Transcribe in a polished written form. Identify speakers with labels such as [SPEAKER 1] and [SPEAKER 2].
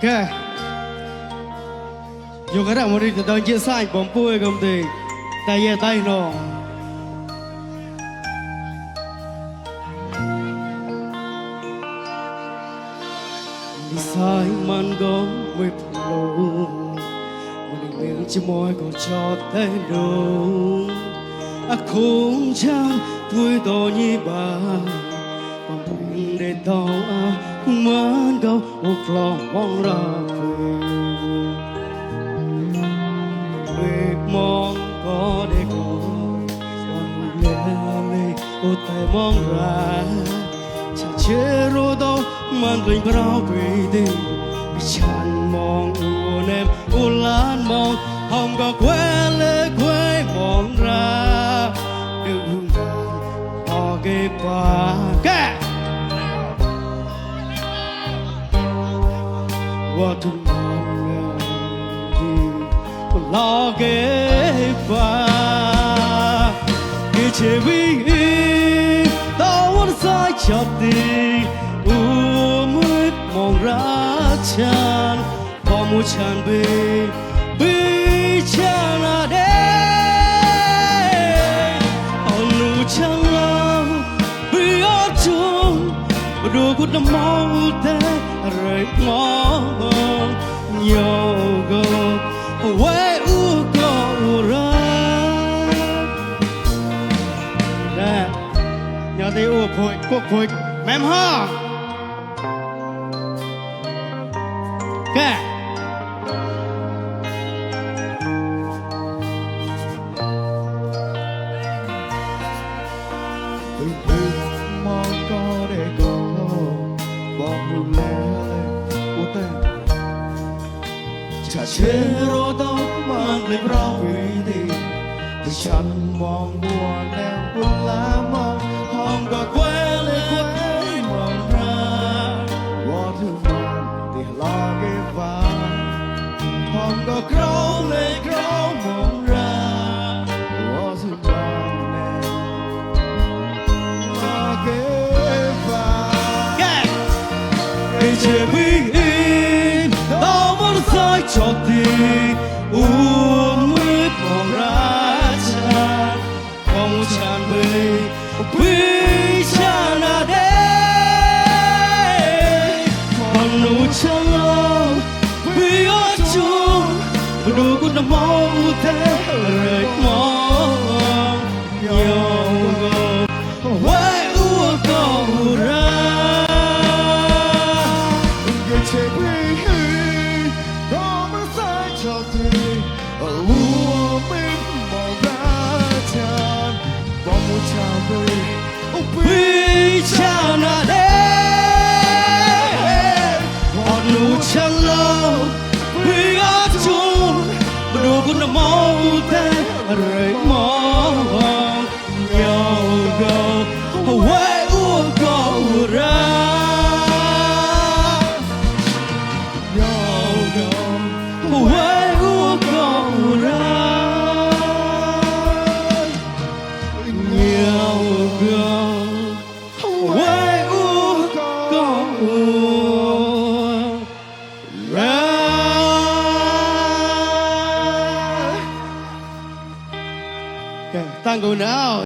[SPEAKER 1] Okay. Yo kada mo rin daw je sai bom puwe gom de. Tai ye tai no. Đi sai man gom we plo. Mo ni meng chi moi ko cho tai no. A khung chan tuổi to ni ba. Bom puwe de tao a man gom o plo wong ra mong có để có còn lệ ô tay mong ra chả chế rô đâu man bình brau vì đi bị chán mong u nem u lan mong hồng có quê lệ quê mong ra đừng họ cái bà cái qua thùng lo cái ba cái chế vi tao muốn sai chọc đi u mới mong ra chan có một chan bi chan à đây ông nu chan lao bi ở chung đồ cút nằm máu té rồi mong nhiều go away u go ra nè nhớ thấy u phôi quốc phôi mềm ha kệ
[SPEAKER 2] mong có để có bỏ hương lệ u tên chả chế rô tóc mang lên rau vì đi thì chẳng mong buồn em buồn lá mong hồng có quê lên quê mong ra bỏ thương mong thì lo cái vàng hồng có khâu lên khâu mong ra bỏ thương mong em lo cái vàng
[SPEAKER 1] cái chế vi cho đi mới mong ra chan không chan bơi quý chan à đây còn nụ chan lo quý ở chung đủ cũng nằm máu thế